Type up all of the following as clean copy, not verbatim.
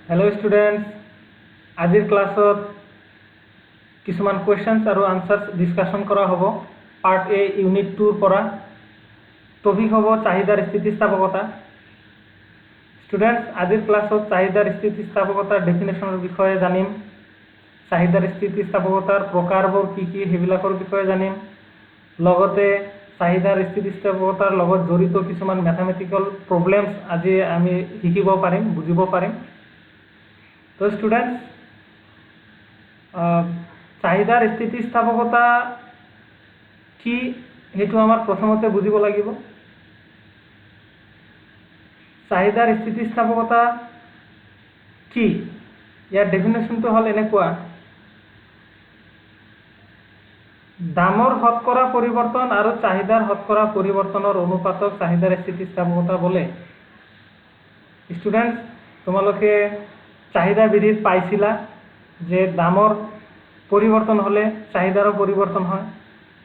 Hello students, आजिर क्लासत किछुमान questions और आन्सार्स discussion करा हबो। पार्ट ए यूनिट 2 परा टपिक हबो चाहिदार स्थितिस्থাপকতা। स्टूडेंट्स, आजिर क्लासत चाहिदार स्थितिस्থাপকতাर डेफिनेशनर विषय जानिम, चाहिदार स्थितिस्থাপকতাर प्रकारबोर की हेबिलाकर विषय जानिम, लगते चाहिदार स्थितिस्থাপকতাर লগত जड़ित किछुमान मैथमेटिकल प्रब्लेम्स आज आमी शिकिब पारिम, बुझिब पारिम। तो स्टूडेंट्स, चाहिदार स्थितिस्থাপকতা কি हेतु आमार प्रथमते बुझिब लागिब। चाहिदार स्थितिस्থাপকতা কি यार डेफिनेशन तो हल एनेकुआ, दामर हतकरा परिवर्तन और चाहिदार हतकरा परिवर्तनर अनुपातक चाहिदार स्थितिस्থাপকতা बोले। स्टूडेंट्स, तुम्हारे चाहिदा विधित पाइছিলা जे दामर परिवर्तन हले चाहिदारो परिवर्तन है,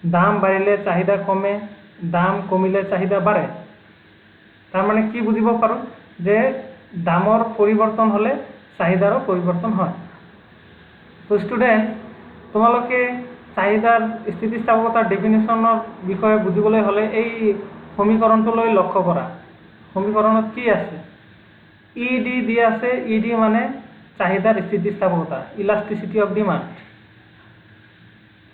दाम बाढ़िले चाहिदा कमे, दाम कमिले चाहिदा बाढ़े। तार माने कि बुझिब पारो जे दामर परिवर्तन हले चाहिदारो परिवर्तन है। तो स्टूडेंट, तुम्हारे चाहिदार स्थितिस्থাপকতাर डेफिनेशनर विषय बुझिबले हले এই समीकरणटলৈ लक्ष्य करा। समीकरणत कि आछे? इडी दिया आछे, इडी माने चाहिदार स्थितिस्থাপকতা, इलास्टिसिटी अफ डिमांड।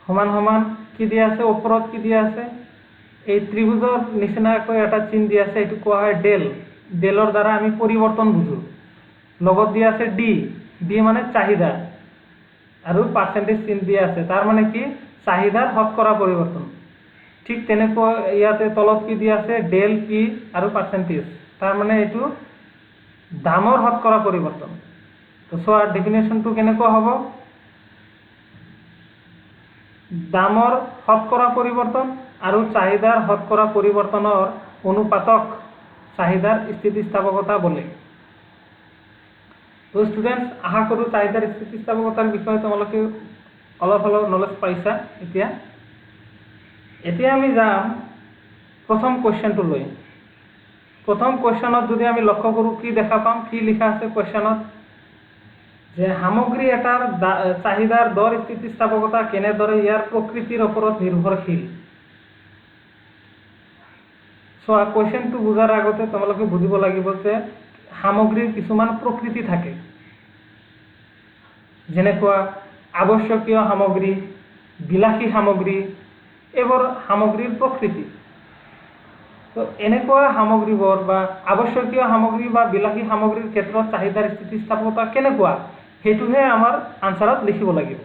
समान समान कि दिया आछे, ओपरत कि दिया आछे, এই त्रिभुजर निचिनाকৈ এটা চিন দিয়া আছে, এটো কোৱা হয় ডেল। ডেলৰ দ্বাৰা আমি পৰিৱৰ্তন বুঝো। লগত দিয়া আছে ডি, ডি মানে চাহিদা আৰু পাৰ্সেন্টেজ চিন দিয়া আছে, তাৰ মানে কি চাহিদাৰ শতকৰা পৰিৱৰ্তন। ঠিক তেনেকৈ ইয়াতে তলত কি দিয়া আছে ডেল পি আৰু পাৰ্সেন্টেজ, তাৰ মানে এইটো দামৰ শতকৰা পৰিৱৰ্তন। তো চোৱা ডেফিনেশনটো কেনেকুৱা হ'ব, দামৰ শতকৰা পৰিৱৰ্তন আৰু চাহিদাৰ শতকৰা পৰিৱৰ্তনৰ অনুপাতক চাহিদাৰ স্থিতিস্থাপকতা बोले। तो स्टूडेंट्स, आशा करूँ चाहिदार স্থিতিস্থাপকতাৰ বিষয়ে তোমালোকে অলপ অলপ নলেজ পাইছা। এতিয়া আমি যাম प्रथम कुएश्चनटলৈ। प्रथम कुएश्चनत যদি আমি লক্ষ্য কৰো কি দেখা পাম, কি লিখা আছে কুৱেশ্যনত যে সামগ্ৰী এটাৰ চাহিদাৰ দৰ স্থিতিস্থাপকতা কেনেদৰে ইয়াৰ প্ৰকৃতিৰ ওপৰত নিৰ্ভৰশীল। চোৱা, কুৱেশ্যনটো বুজাৰ আগতে তোমালোকে বুজিব লাগিব যে সামগ্ৰীৰ কিছুমান প্ৰকৃতি থাকে, যেনেকুৱা আৱশ্যকীয় সামগ্ৰী, বিলাসী সামগ্ৰী, এইবোৰ সামগ্ৰীৰ প্ৰকৃতি। তো এনেকুৱা সামগ্ৰীবোৰ বা আৱশ্যকীয় সামগ্ৰী বা বিলাসী সামগ্ৰীৰ ক্ষেত্ৰত চাহিদাৰ স্থিতিস্থাপকতা কেনেকুৱা সেইটোহে আমাৰ আনসাৰত লিখিব লাগিব।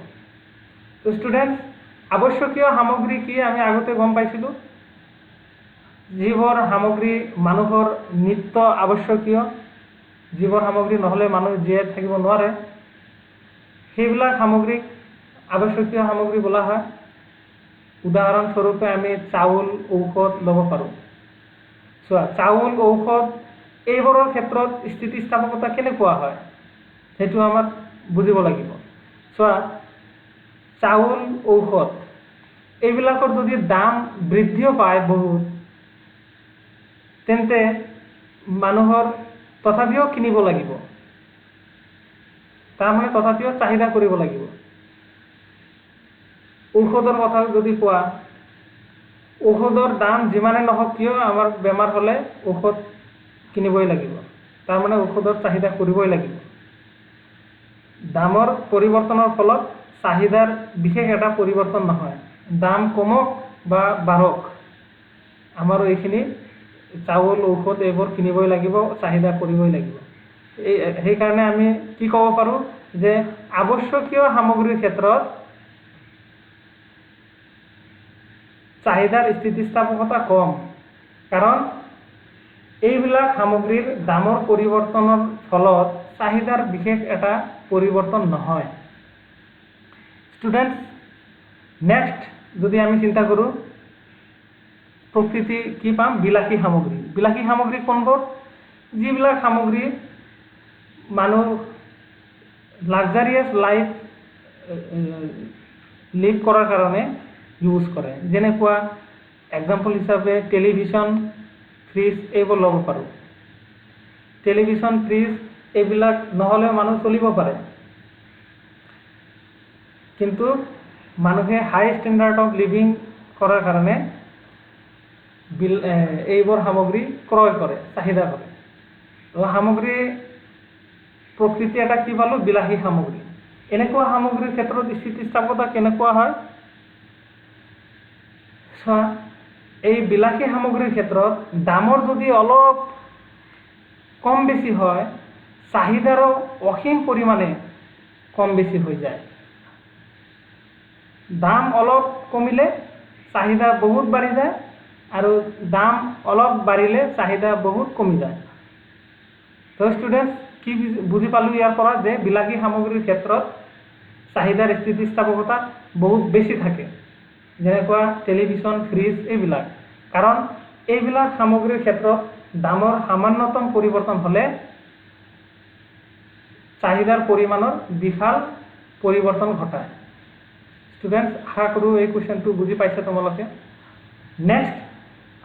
তো স্টুডেন্টস, আৱশ্যকীয় সামগ্ৰী কি আমি আগতে গম পাইছিলোঁ, যিবোৰ সামগ্ৰী মানুহৰ নিত্য আৱশ্যকীয়, যিবোৰ সামগ্ৰী নহ'লে মানুহ জীয়াই থাকিব নোৱাৰে, সেইবিলাক সামগ্ৰীক আৱশ্যকীয় সামগ্ৰী বোলা হয়। উদাহৰণস্বৰূপে আমি চাউল, ঔষধ ল'ব পাৰোঁ। চোৱা, চাউল, ঔষধ এইবোৰৰ ক্ষেত্ৰত স্থিতিস্থাপকতা কেনেকুৱা হয় সেইটো আমাক বুজিব লাগিব। চোৱা, চাউল, ঔষধ এইবিলাকৰ যদি দাম বৃদ্ধিও পায় বহুত, তেন্তে মানুহৰ তথাপিও কিনিব লাগিব, তাৰমানে তথাপিও চাহিদা কৰিব লাগিব। ঔষধৰ কথা যদি কোৱা, ঔষধৰ দাম যিমানে নহওক কিয় আমাৰ বেমাৰ হ'লে ঔষধ কিনিবই লাগিব, তাৰমানে ঔষধৰ চাহিদা কৰিবই লাগিব। দামৰ পৰিৱৰ্তনৰ ফলত চাহিদাৰ বিশেষ এটা পৰিৱৰ্তন নহয়, দাম কমক বা বাঢ়ক আমাৰ এইখিনি চাউল, ঔষধ এইবোৰ কিনিবই লাগিব, চাহিদা কৰিবই লাগিব। সেইকাৰণে আমি কি ক'ব পাৰোঁ যে আৱশ্যকীয় সামগ্ৰীৰ ক্ষেত্ৰত চাহিদাৰ স্থিতিস্থাপকতা কম, কাৰণ এইবিলাক সামগ্ৰীৰ দামৰ পৰিৱৰ্তনৰ ফলত চাহিদাৰ বিশেষ এটা পৰিৱৰ্তন নহয়। স্টুডেন্টস, নেক্সট যদি আমি চিন্তা কৰোঁ প্ৰকৃতি কি পাম, বিলাসী সামগ্ৰী। বিলাসী সামগ্ৰী কোনবোৰ, যিবিলাক সামগ্ৰী মানুহ লাক্সাৰিয়াছ লাইফ লিভ কৰাৰ কাৰণে ইউজ কৰে, যেনেকুৱা এক্সাম্পল হিচাপে টেলিভিশ্যন, ফ্ৰিজ এইবোৰ ল'ব পাৰোঁ। টেলিভিশ্যন, ফ্ৰিজ এইবিলাক নহ'লে মানুহ চলিব পাৰে, কিন্তু মানুহে হাই ষ্টেণ্ডাৰ্ড অফ লিভিং কৰাৰ কাৰণে এইবোৰ সামগ্ৰী ক্ৰয় কৰে, চাহিদা কৰে। আৰু সামগ্ৰী প্ৰকৃতি এটা কি পালোঁ, বিলাসী সামগ্ৰী। এনেকুৱা সামগ্ৰীৰ ক্ষেত্ৰত স্থিতিস্থাপকতা কেনেকুৱা হয়? চোৱা, এই বিলাসী সামগ্ৰীৰ ক্ষেত্ৰত দামৰ যদি অলপ কম বেছি হয়, চাহিদাৰো অসীম পৰিমাণে কম বেছি হৈ যায়। দাম অলপ কমিলে চাহিদা বহুত বাঢ়ি যায়, আৰু দাম অলপ বাঢ়িলে চাহিদা বহুত কমি যায়। তো ষ্টুডেণ্টছ, কি বুজি পালোঁ ইয়াৰ পৰা যে বিলাসী সামগ্ৰীৰ ক্ষেত্ৰত চাহিদাৰ স্থিতিস্থাপকতা বহুত বেছি থাকে, যেনেকুৱা টেলিভিশ্যন, ফ্ৰিজ এইবিলাক। কাৰণ এইবিলাক সামগ্ৰীৰ ক্ষেত্ৰত দামৰ সামান্যতম পৰিৱৰ্তন হ'লে চাহিদাৰ পৰিমাণৰ বিশাল পৰিৱৰ্তন ঘটায়। ষ্টুডেণ্টছ, আশা কৰোঁ এই কুৱেশ্যনটো বুজি পাইছে তোমালোকে। নেক্সট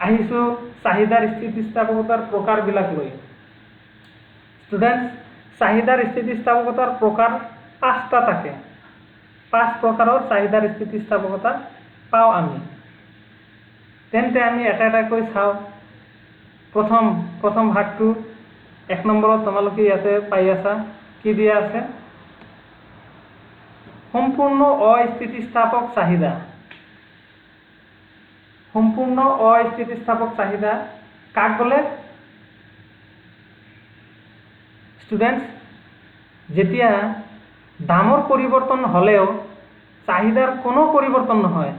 আহিছোঁ চাহিদাৰ স্থিতিস্থাপকতাৰ প্ৰকাৰবিলাক লৈ। ষ্টুডেণ্টছ, চাহিদাৰ স্থিতিস্থাপকতাৰ প্ৰকাৰ 5টা থাকে। 5 প্ৰকাৰৰ চাহিদাৰ স্থিতিস্থাপকতা পাওঁ আমি। তেন্তে আমি এটা এটাকৈ চাওঁ। প্ৰথম ভাগটো 1 নম্বৰত তোমালোকে ইয়াতে পাই আছা, কি দিয়া আছে? সম্পূৰ্ণ অস্থিতিস্থাপক চাহিদা। সম্পূৰ্ণ অস্থিতিস্থাপক চাহিদা কাক বোলে? ষ্টুডেণ্টছ, যেতিয়া দামৰ পৰিৱৰ্তন হ'লেও চাহিদাৰ কোনো পৰিৱৰ্তন নহয়,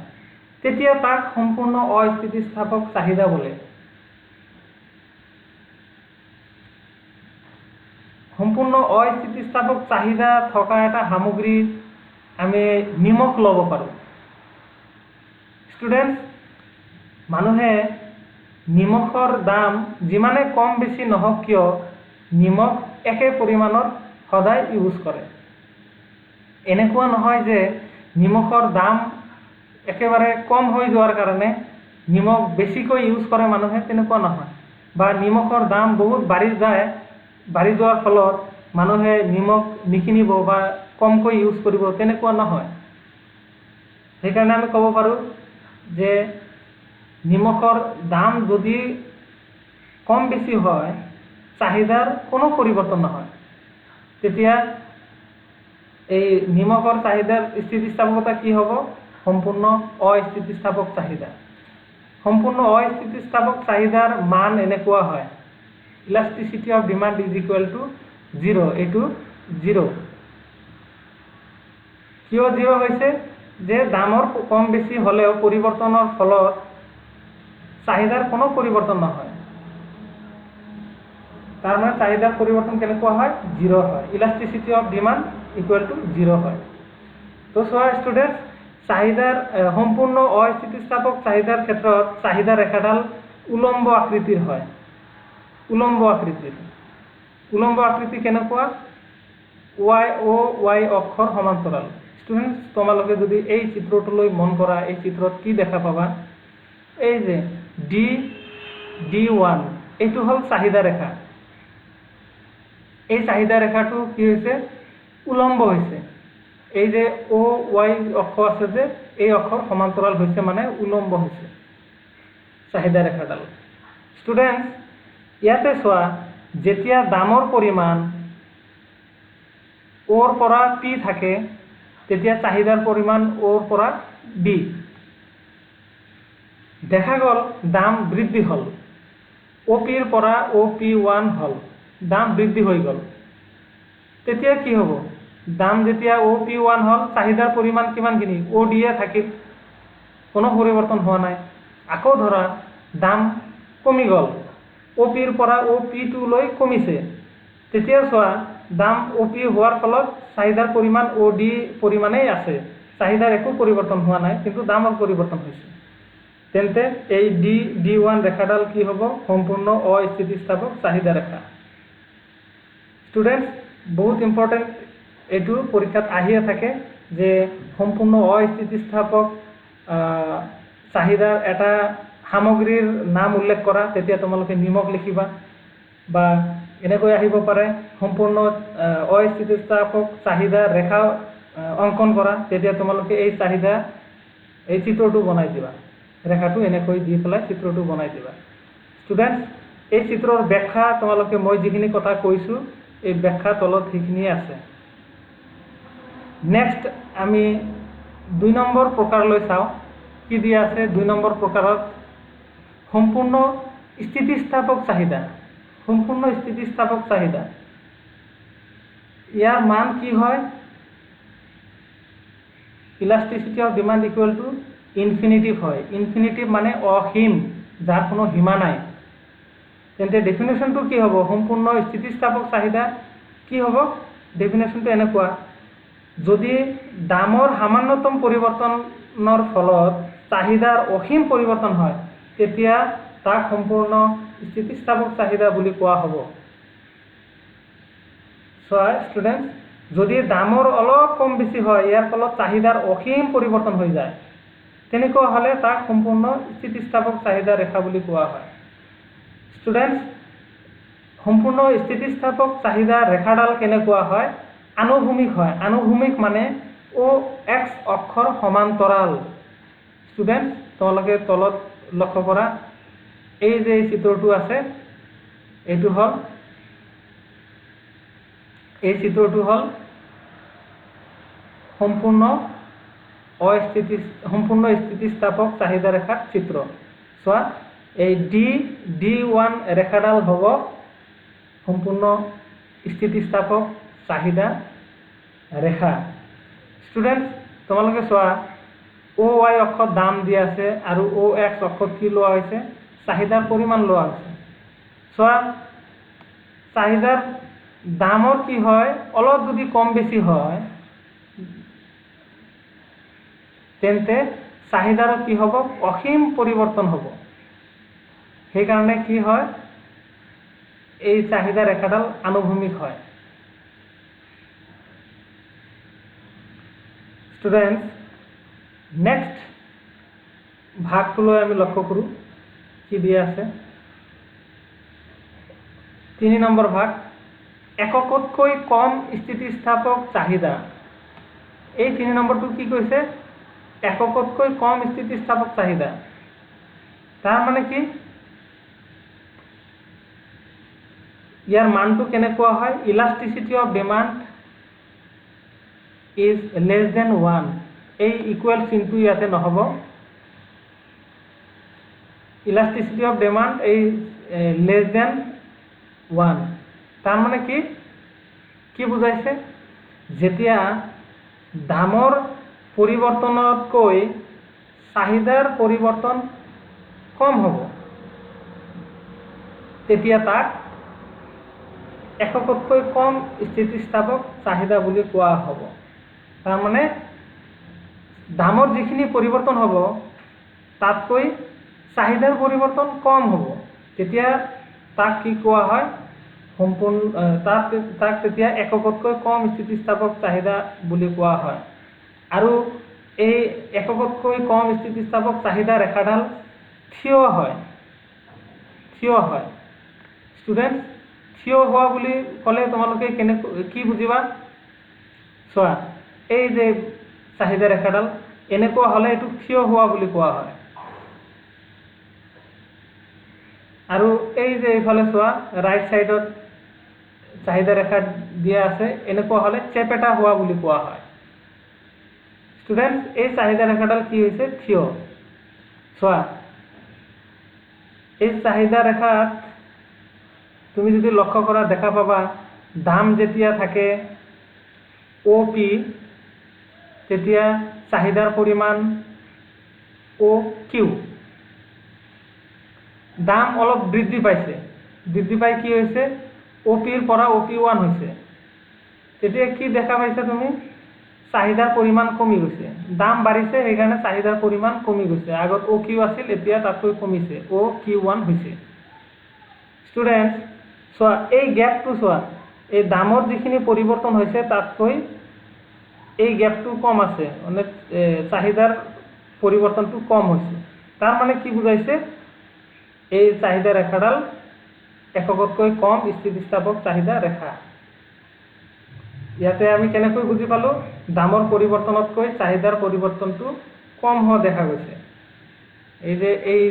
তেতিয়া তাক সম্পূৰ্ণ অস্থিতিস্থাপক চাহিদা বোলে। সম্পূৰ্ণ অস্থিতিস্থাপক চাহিদা থকা এটা সামগ্ৰী আমি নিমখ ল'ব পাৰোঁ। ষ্টুডেণ্টছ, মানুহে নিমখৰ দাম যিমানে কম বেছি নহওক কিয়, নিমখ একে পৰিমাণৰ সদায় ইউজ কৰে। এনেকুৱা নহয় যে নিমখৰ দাম একেবাৰে কম হৈ যোৱাৰ কাৰণে নিমখ বেছিকৈ ইউজ কৰে মানুহে, তেনেকুৱা নহয়। বা নিমখৰ দাম বহুত বাঢ়ি যোৱাৰ ফলত মানুহে নিমখ নিকিনিব বা কমকৈ ইউজ কৰিব, তেনেকুৱা নহয়। সেইকাৰণে আমি ক'ব পাৰোঁ যে নিমখৰ দাম যদি কম বেছি হয়, চাহিদাৰ কোনো পৰিৱৰ্তন নহয়, তেতিয়া এই নিমখৰ চাহিদাৰ স্থিতিস্থাপকতা কি হ'ব? সম্পূৰ্ণ অস্থিতিস্থাপক চাহিদা। সম্পূৰ্ণ অস্থিতিস্থাপক চাহিদাৰ মান এনেকুৱা হয়, elasticity of demand is equal to 0। এইটো 0। কিয় 0 হৈছে? যে দামৰ কম বেছি হ'লেও পৰিৱৰ্তনৰ ফলত চাহিদাৰ কোনো পৰিৱৰ্তন নহয়। তাৰমানে চাহিদাৰ পৰিৱৰ্তন কেনেকুৱা হয়? 0 হয়। Elasticity of demand equal to 0 হয়। তো চোৱা ষ্টুডেণ্টছ, চাহিদাৰ সম্পূৰ্ণ অস্থিতিস্থাপক চাহিদাৰ ক্ষেত্ৰত চাহিদা ৰেখাডাল উলম্ব আকৃতিৰ হয়। উলম্ব আকৃতিৰ। উলম্ব আকৃতি কেনেকুৱা? y অক্ষৰ সমান্তৰাল। ষ্টুডেণ্টছ, তোমালোকে যদি এই চিত্ৰটোলৈ মন কৰা, এই চিত্ৰত কি দেখা পাবা? এই যে D1 এইটো হ'ল চাহিদা ৰেখা। এই চাহিদা ৰেখাটো কি হৈছে? উলম্ব হৈছে। এই যে OY অক্ষ আছে যে, এই অক্ষৰ সমান্তৰাল হৈছে, মানে উলম্ব হৈছে চাহিদা ৰেখাডাল। ষ্টুডেণ্টছ, ইয়াতে চোৱা, যেতিয়া দামৰ পৰিমাণ Oৰ পৰা P থাকে, তেতিয়া চাহিদাৰ পৰিমাণ Oৰ পৰা B। দেখা গ'ল দাম বৃদ্ধি হ'ল, OPৰ পৰা OP1 হ'ল, দাম বৃদ্ধি হৈ গ'ল। তেতিয়া কি হ'ব? দাম যেতিয়া OP1 হ'ল, চাহিদাৰ পৰিমাণ কিমানখিনি? OD থাকিল, কোনো পৰিৱৰ্তন হোৱা নাই। আকৌ ধৰা দাম কমি গ'ল, OPৰ পৰা OP2 লৈ কমিছে। তেতিয়া চোৱা, দাম OP হোৱাৰ ফলত চাহিদাৰ পৰিমাণ OD পৰিমাণেই আছে, চাহিদাৰ একো পৰিৱৰ্তন হোৱা নাই, কিন্তু দামৰ পৰিৱৰ্তন হৈছে। তেন্তে এই D1 ৰেখাডাল কি হ'ব? সম্পূৰ্ণ অস্থিতিস্থাপক চাহিদা ৰেখা। ষ্টুডেণ্টছ, বহুত ইম্পৰ্টেণ্ট, এইটো পৰীক্ষাত আহিয়ে থাকে যে সম্পূৰ্ণ অস্থিতিস্থাপক চাহিদাৰ এটা সামগ্ৰীৰ নাম উল্লেখ কৰা, তেতিয়া তোমালোকে নিমখ লিখিবা, বা এনেকৈ আহিব পাৰে সম্পূৰ্ণ অস্থিতিস্থাপক চাহিদা ৰেখা অংকন কৰা। তেতিয়া তোমালোকে এই চাহিদা এই চিত্ৰটো বনাই দিবা, ৰেখাটো এনেকৈ দি পেলাই চিত্ৰটো বনাই দিবা। ষ্টুডেণ্টছ, এই চিত্ৰৰ ব্যাখ্যা তোমালোকে মই যিখিনি কথা কৈছোঁ এই ব্যাখ্যা তলত সেইখিনিয়ে আছে। নেক্সট আমি 2 নম্বৰ প্ৰকাৰলৈ চাওঁ। কি দিয়া আছে 2 নম্বৰ প্ৰকাৰত? সম্পূৰ্ণ স্থিতিস্থাপক চাহিদা। সম্পূৰ্ণ স্থিতিস্থাপক চাহিদা, ইয়াৰ মান কি হয়? Elasticity of demand equal to infinitive হয়। ইনফিনিটিভ মানে অসীম, যাৰ কোনো সীমা নাই। তেন্তে ডেফিনেশ্যনটো কি হ'ব? সম্পূৰ্ণ স্থিতিস্থাপক চাহিদা কি হ'ব? ডেফিনেশ্যনটো এনেকুৱা: যদি দামৰ সামান্যতম পৰিৱৰ্তনৰ ফলত চাহিদাৰ অসীম পৰিৱৰ্তন হয় তেতিয়া তাক সম্পূৰ্ণ স্থিতিস্থাপক চাহিদা বুলি কোৱা হ'ব। চোৱা ষ্টুডেণ্টছ, যদি দামৰ অলপ কম বেছি হয়, ইয়াৰ ফলত চাহিদাৰ অসীম পৰিৱৰ্তন হৈ যায়, তেনেকুৱা হ'লে তাক সম্পূৰ্ণ স্থিতিস্থাপক চাহিদা ৰেখা বুলি কোৱা হয়। ষ্টুডেণ্টছ, সম্পূৰ্ণ স্থিতিস্থাপক চাহিদা ৰেখাডাল কেনেকুৱা হয়? আনুভূমিক হয়। আনুভূমিক মানে OX অক্ষৰ সমান্তৰাল। ষ্টুডেণ্টছ, তোমালোকে তলত লক্ষ্য কৰা, এই যে চিত্ৰটো আছে এই চিত্ৰটো হ'ল সম্পূৰ্ণ স্থিতিস্থাপক চাহিদা ৰেখাৰ চিত্ৰ। চোৱা, এই D1 ৰেখাডাল হ'ব সম্পূৰ্ণ স্থিতিস্থাপক চাহিদা ৰেখা। ষ্টুডেণ্টছ, তোমালোকে চোৱা, OY অক্ষত দাম দিয়া আছে আৰু OX অক্ষত কি লোৱা হৈছে? চাহিদাৰ পৰিমাণ লোৱা হৈছে। চোৱা, চাহিদাৰ দামৰ কি হয়? অলপ যদি কম বেছি হয় তেন্তে চাহিদাৰ কি হ'ব? অসীম পৰিৱৰ্তন হ'ব। সেইকাৰণে কি হয়? এই চাহিদা ৰেখাডাল আনুভূমিক হয়। ষ্টুডেণ্টছ, নেক্সট ভাগটোলৈ আমি লক্ষ্য কৰোঁ। কি দিয়া আছে? 3 নম্বৰ ভাগ, এককতকৈ কম স্থিতিস্থাপক চাহিদা। এই 3 নম্বৰটো কি কৈছে? এককতকৈ কম স্থিতিস্থাপক চাহিদা। তাৰ মানে কি? ইয়াৰ মানটো কেনেকুৱা হয়? Elasticity of demand is less than 1। এই ইকুৱেল চিনটো ইয়াতে নহ'ব। ইলাষ্টিচিটি অফ ডিমাণ্ড এই লেছ দেন 1। তাৰ মানে কি বুজাইছে? যেতিয়া দামৰ পৰিৱৰ্তনতকৈ চাহিদাৰ পৰিৱৰ্তন কম হ'ব তেতিয়া তাক এককতকৈ কম স্থিতিস্থাপক চাহিদা বুলি কোৱা হ'ব। তাৰমানে দামৰ যিখিনি পৰিৱৰ্তন হ'ব তাতকৈ চাহিদাৰ পৰিৱৰ্তন কম হ'ব, তেতিয়া তাক কি কোৱা হয়? তাক তেতিয়া এককতকৈ কম স্থিতিস্থাপক চাহিদা বুলি কোৱা হয়। আৰু এই এককতকৈ কম স্থিতিস্থাপক চাহিদা ৰেখাডাল থিয় হয়। ষ্টুডেণ্টছ, থিয় হোৱা বুলি ক'লে তোমালোকে কি বুজিবা? চোৱা, এই যে চাহিদা ৰেখাডাল এনেকুৱা হ'লে এইটো থিয় হোৱা বুলি কোৱা হয়। আৰু এই যে এইফালে চোৱা, ৰাইট চাইডত চাহিদা ৰেখা দিয়া আছে, এনেকুৱা হ'লে চেপেটা হোৱা বুলি কোৱা হয়। ষ্টুডেণ্টছ, এই চাহিদা ৰেখাডাল কি হৈছে? থিয়। চোৱা, এই চাহিদা ৰেখাত তুমি যদি লক্ষ্য কৰা দেখা পাবা, দাম যেতিয়া থাকে OP তেতিয়া চাহিদাৰ পৰিমাণ OQ। দাম অলপ বৃদ্ধি পাইছে, বৃদ্ধি পাই কি হৈছে? OPৰ পৰা OP1 হৈছে। তেতিয়া কি দেখা পাইছা তুমি? চাহিদাৰ পৰিমাণ কমি গৈছে। দাম বাঢ়িছে, সেইকাৰণে চাহিদাৰ পৰিমাণ কমি গৈছে। আগত OQ আছিল, এতিয়া তাতকৈ কমিছে, OQ1 হৈছে। ষ্টুডেণ্টছ, চোৱা, এই গেপটো চোৱা, এই দামৰ যিখিনি পৰিৱৰ্তন হৈছে তাতকৈ এই গেপটো কম আছে, মানে চাহিদাৰ পৰিৱৰ্তনটো কম হৈছে। তাৰ মানে কি বুজাইছে? এই চাহিদা ৰেখাডাল এককতকৈ কম স্থিতিস্থাপক চাহিদা ৰেখা। ইয়াতে আমি কেনেকৈ বুজি পালো, দামৰ পৰিৱৰ্তনতকৈ চাহিদাৰ পৰিৱৰ্তনটো কম হোৱা দেখা গৈছে। এই যে এই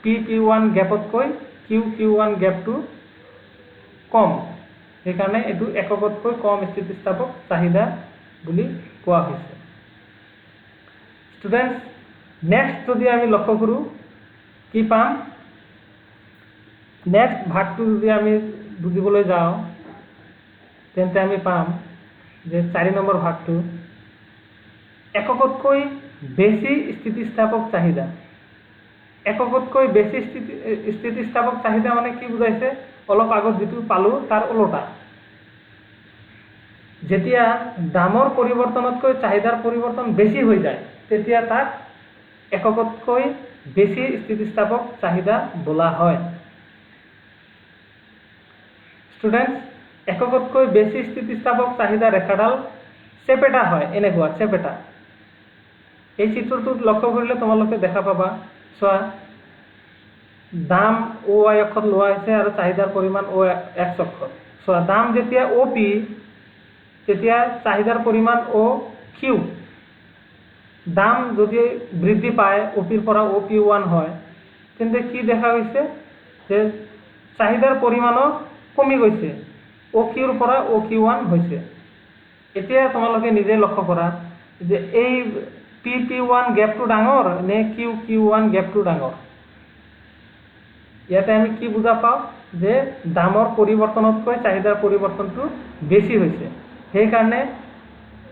P1 গেপতকৈ Q1 গেপটো কম, সেইকাৰণে এইটো এককতকৈ কম স্থিতিস্থাপক চাহিদা বুলি কোৱা হৈছে। ষ্টুডেণ্টছ, নেক্সট যদি আমি লক্ষ্য কৰোঁ কি পাম, নেক্সট ভাগটো যদি আমি বুজিবলৈ যাওঁ তেন্তে আমি পাম যে 4 নম্বৰ ভাগটো এককতকৈ বেছি স্থিতিস্থাপক চাহিদা। এককতকৈ বেছি স্থিতিস্থাপক চাহিদা মানে কি বুজাইছে, অলপ আগত যিটো পালো তাৰ ওলোটা। যেতিয়া দামৰ পৰিৱৰ্তনতকৈ চাহিদাৰ পৰিৱৰ্তন বেছি হৈ যায় তেতিয়া তাক এককতকৈ বেছি স্থিতিস্থাপক চাহিদা বোলা হয়। ষ্টুডেণ্টছ, এককতকৈ বেছি স্থিতিস্থাপক চাহিদা ৰেখাডাল চেপেটা হয়, এনেকুৱা চেপেটা। এই চিত্ৰটোত লক্ষ্য কৰিলে তোমালোকে দেখা পাবা, চোৱা দাম OY অক্ষত লোৱা হৈছে আৰু চাহিদাৰ পৰিমাণ OX অক্ষত। চোৱা দাম যেতিয়া OP তেতিয়া চাহিদাৰ পৰিমাণ OQ। দাম যদি বৃদ্ধি পায় OPৰ পৰা OP1 হয় তেন্তে কি দেখা গৈছে যে চাহিদাৰ পৰিমাণো কমি গৈছে, OQৰ পৰা OQ1 হৈছে। এতিয়া তোমালোকে নিজে লক্ষ্য কৰা যে এই P1 গেপটো ডাঙৰ নে Q1 গেপটো ডাঙৰ। ইয়াতে আমি কি বুজা পাওঁ যে দামৰ পৰিৱৰ্তনতকৈ চাহিদাৰ পৰিৱৰ্তনটো বেছি হৈছে, সেইকাৰণে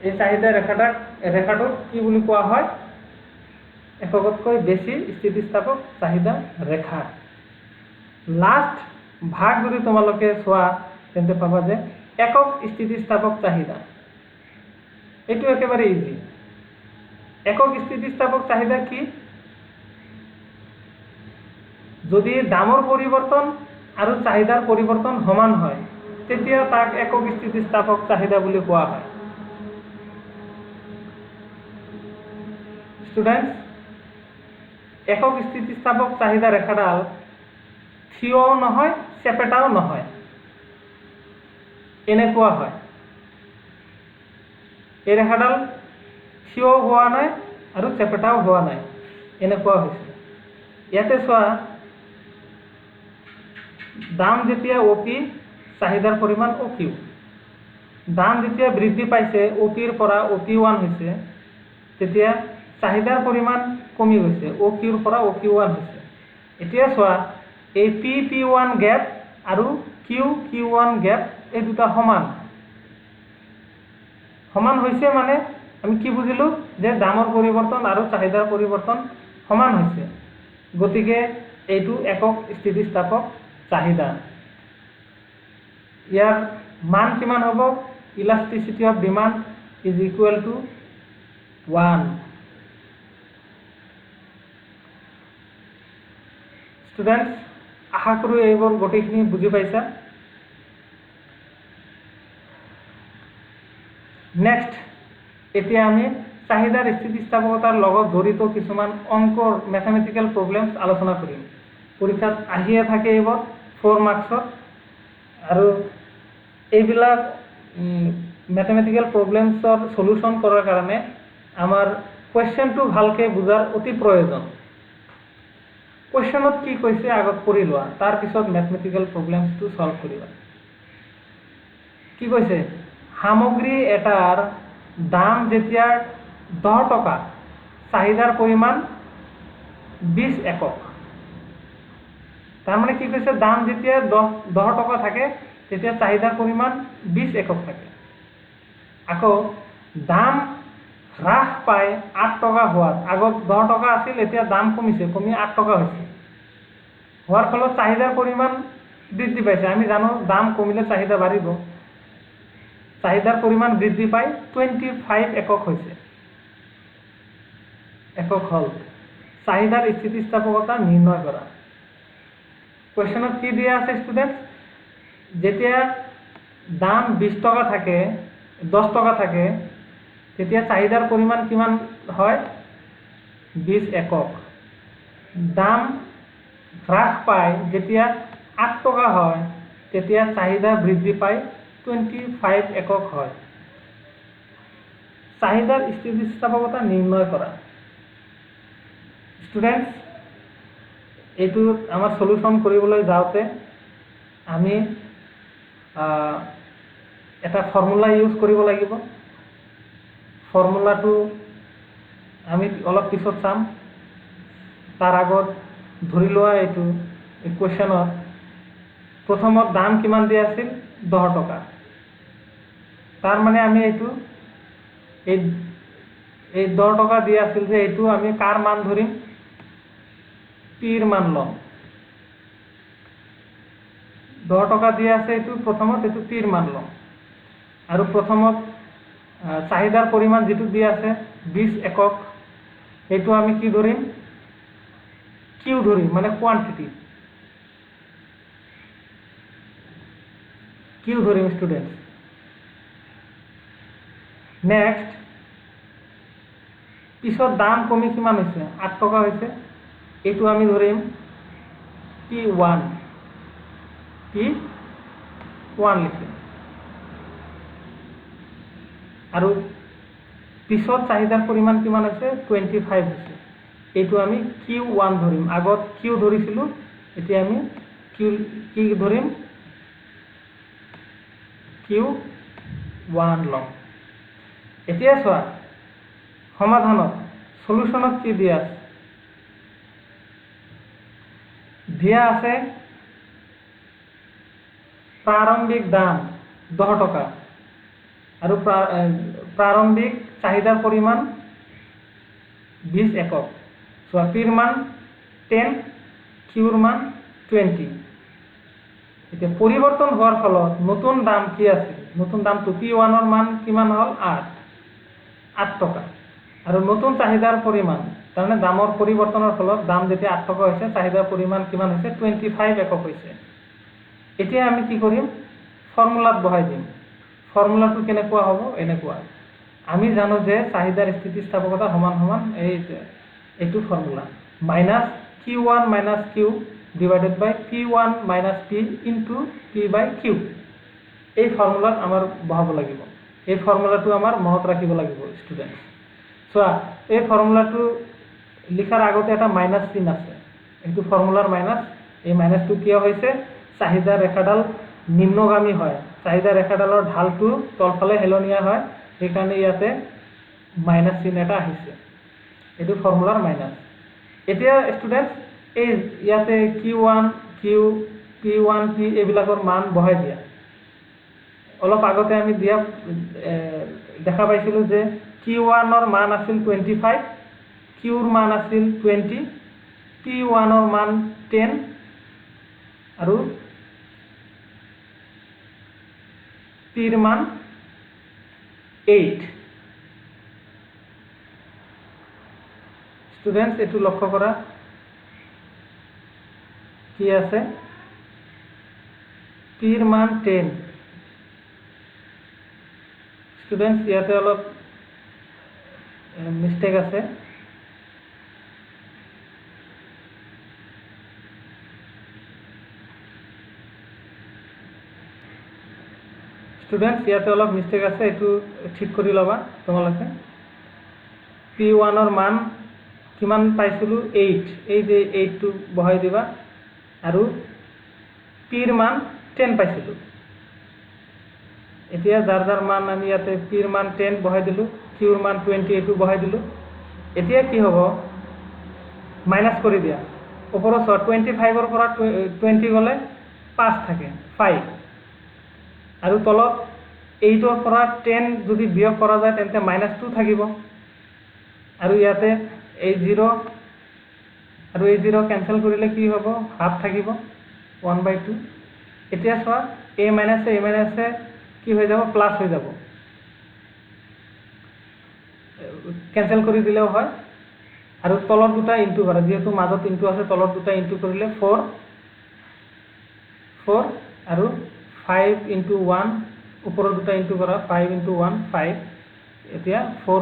এই চাহিদা ৰেখাটোক কি বুলি কোৱা হয়, এককতকৈ বেছি স্থিতিস্থাপক চাহিদা ৰেখা। লাষ্ট ভাগ যদি তোমালোকে চোৱা তেন্তে পাবা যে একক স্থিতিস্থাপক চাহিদা। এইটো একেবাৰে ইজি। একক স্থিতিস্থাপক চাহিদা কি, যদি দামৰ পৰিৱৰ্তন আৰু চাহিদাৰ পৰিৱৰ্তন সমান হয় তেতিয়া তাক একক স্থিতিস্থাপক চাহিদা বুলি কোৱা হয়। ষ্টুডেণ্টছ, একক স্থিতিস্থাপক চাহিদা ৰেখাডাল থিয়ও নহয় চেপেটাও নহয়, এনেকুৱা হয়। এই ৰেখাডাল থিয় হোৱা নাই আৰু চেপেটাও হোৱা নাই, এনেকুৱা হৈছে। ইয়াতে চোৱা দাম যেতিয়া OP, চাহিদাৰ পৰিমাণ OQ। দাম যেতিয়া বৃদ্ধি পাইছে OPৰ পৰা OP1 হৈছে তেতিয়া চাহিদাৰ পৰিমাণ কমি গৈছে, OQৰ পৰা OQ1 হৈছে। এতিয়া চোৱা এই P1 গেপ আৰু Q1 গেপ এই দুটা সমান হৈছে, মানে আমি কি বুজিলো যে দামৰ পৰিৱৰ্তন আৰু চাহিদাৰ পৰিৱৰ্তন সমান হৈছে, গতিকে এইটো একক স্থিতিস্থাপক চাহিদা। ইয়াৰ মান কিমান হ'ব, elasticity of demand is equal to 1। Students, আশা কৰোঁ এইবোৰ গোটেইখিনি বুজি পাইছা। নেক্সট, এতিয়া আমি চাহিদাৰ স্থিতিস্থাপকতাৰ লগত জড়িত কিছুমান অংকৰ মেথামেটিকেল প্ৰব্লেমছ আলোচনা কৰিম। পৰীক্ষাত আহিয়ে থাকে এইবোৰ 4 মাৰ্কছৰ, আৰু এইবিলাক মেথামেটিকেল প্ৰব্লেমছৰ সলিউশ্যন কৰাৰ কাৰণে আমাৰ কুৱেশ্যনটো ভালকৈ বুজাৰ অতি প্ৰয়োজন। কুৱেশ্যনত কি কৈছে আগত পঢ়ি লোৱা, তাৰপিছত মেথমেটিকেল প্ৰব্লেমছটো সলভ কৰিবা। কি কৈছে, সামগ্ৰী এটাৰ দাম যেতিয়া 10 টকা, চাহিদাৰ পৰিমাণ 20 একক। তাৰমানে কি কৈছে, দাম যেতিয়া 10 টকা থাকে তেতিয়া চাহিদাৰ পৰিমাণ 20 একক থাকে। আকৌ দাম হ্ৰাস পায় 8 টকা হোৱাত, আগত 10 টকা আছিল এতিয়া দাম কমিছে, কমি 8 টকা হৈছে। হোৱাৰ ফলত চাহিদাৰ পৰিমাণ বৃদ্ধি পাইছে। আমি জানো দাম কমিলে চাহিদা বাঢ়িব। চাহিদাৰ পৰিমাণ বৃদ্ধি পাই 25 একক হৈছে, একক হ'ল। চাহিদাৰ স্থিতিস্থাপকতা নিৰ্ণয় কৰা। কুৱেশ্যনত কি দিয়া আছে ষ্টুডেণ্টছ, যেতিয়া দাম 20 টকা থাকে, 10 টকা থাকে তেতিয়া চাহিদাৰ পৰিমাণ কিমান হয়, 20 একক। দাম হ্ৰাস পায় যেতিয়া 8 টকা হয় তেতিয়া চাহিদা বৃদ্ধি পায় 25 একক হয়। চাহিদাৰ স্থিতিস্থাপকতা নিৰ্ণয় কৰা। ষ্টুডেণ্টছ, এইটো আমাৰ সলিউশন কৰিবলৈ যাওঁতে আমি এটা ফৰ্মুলা ইউজ কৰিব লাগিব। ফৰ্মুলাটো আমি অলপ পিছত চাম। তাৰ আগত ধৰি লোৱা এইটো ইকুৱেশ্যনত প্ৰথমত দাম কিমান দিয়া আছিল 10 টকা। তাৰ মানে আমি এইটো এই 10 টকা দিয়া আছিল যে এইটো আমি কাৰ মান ধৰিম, পিৰ মান ল'ম। 10 টকা দিয়া আছে এইটো প্ৰথমত এইটো পিৰ মান ল'ম। আৰু প্ৰথমত চাহিদাৰ পৰিমাণ যেটো দিয়া আছে 20 একক, এইটো আমি কি ধৰিম, কিউ ধৰিম, মানে কোৱান্টিটি কিউ ধৰিম ষ্টুডেন্টস। নেক্সট, পিছত দাম কমি কিমান হৈছে, 8 টকা হৈছে, এইটো আমি ধৰিম P1 লিখিম। আৰু পিছত চাহিদাৰ পৰিমাণ কিমান হৈছে 25 হৈছে, এইটো আমি Q1 ধৰিম। আগত কিউ ধৰিছিলোঁ, এতিয়া আমি কি ধৰিম, Q1 ল'ম। এতিয়া চোৱা সমাধানত সলিউশনত কি দিয়া আছে, দিয়া আছে প্ৰাৰম্ভিক দাম 10 টকা আৰু প্ৰাৰম্ভিক চাহিদাৰ পৰিমাণ 20 একক। চোৱা পিৰ মান 10, কিউৰ মান 20। এতিয়া পৰিৱৰ্তন হোৱাৰ ফলত নতুন দাম কি আছিল, নতুন দামটো P1ৰ মান কিমান হ'ল 8 টকা। আৰু নতুন চাহিদাৰ পৰিমাণ, তাৰমানে দামৰ পৰিৱৰ্তনৰ ফলত দাম যেতিয়া 8 টকা হৈছে, চাহিদাৰ পৰিমাণ কিমান হৈছে 25 একক হৈছে। এতিয়া আমি কি কৰিম, ফৰ্মুলাত বহাই দিম। ফৰ্মুলাটো কেনেকুৱা হ'ব, এনেকুৱা। আমি জানো যে চাহিদাৰ স্থিতিস্থাপকতা সমান সমান এইটো formula, minus Q1 minus Q divided বাই P1 minus P into P বাই কিউ। এই ফৰ্মুলাত আমাৰ বহাব লাগিব। এই ফৰ্মুলাটো আমাৰ মনত ৰাখিব লাগিব ষ্টুডেণ্টছ। চোৱা, এই ফৰ্মুলাটো লিখাৰ আগতে এটা মাইনাছ চিন আছে, এইটো ফৰ্মুলাৰ মাইনাছ। এই মাইনাছটো কিয় হৈছে, চাহিদা ৰেখাডাল নিম্নগামী হয়, চাহিদা ৰেখাডালৰ ঢালটো তলফালে হেলনীয়া হয়, সেইকাৰণে ইয়াতে মাইনাছ চিন এটা আহিছে, এইটো ফৰ্মুলাৰ মাইনাছ। এতিয়া ষ্টুডেণ্টছ, এই ইয়াতে Q1 কিউ, P1 P এইবিলাকৰ মান বহাই দিয়া। অলপ আগতে আমি দেখা পাইছিলোঁ যে Q1ৰ মান আছিল 25, কিউৰ মান আছিল 20, P1ৰ মান 10 আৰু পিৰ মান 8। ষ্টুডেণ্টছ, এইটো লক্ষ্য কৰা কি আছে, পিৰ মান 10। ষ্টুডেণ্টছ, ইয়াতে অলপ মিষ্টেক আছে। ষ্টুডেণ্টছ, ইয়াতে অলপ মিষ্টেক আছে, এইটো ঠিক কৰি ল'বা তোমালোকে। P1ৰ মান কিমান পাইছিলোঁ 8, এই যে 8টো বহাই দিবা, আৰু পিৰ মান 10 পাইছিলোঁ। এতিয়া যাৰ মান আমি ইয়াতে পিৰ মান 10 বহাই দিলোঁ, কিউৰ মান 20 এইটো বহাই দিলোঁ। এতিয়া কি হ'ব, মাইনাছ কৰি দিয়া। ওপৰত চোৱা, 25ৰ পৰা 20 গ'লে 5 থাকে, 5। আৰু তলত 8ৰ পৰা 10 যদি বিয়োগ কৰা যায় তেন্তে -2 থাকিব। আৰু ইয়াতে এই 0 আৰু এই 0 কেনচেল কৰিলে কি হ'ব, হাফ থাকিব, 1/2। এতিয়া চোৱা, a মাইনাছে কি হৈ যাব, প্লাছ হৈ যাব, কেনচেল কৰি দিলেও হয়। আৰু তলত দুটা ইনটু কৰা, যিহেতু মাজত ইনটু আছে, তলত দুটা ইনটু কৰিলে 4 আৰু 5 ইনটু 1, ওপৰত দুটা ইনটু কৰা, 5 ইনটু 1 5। এতিয়া 4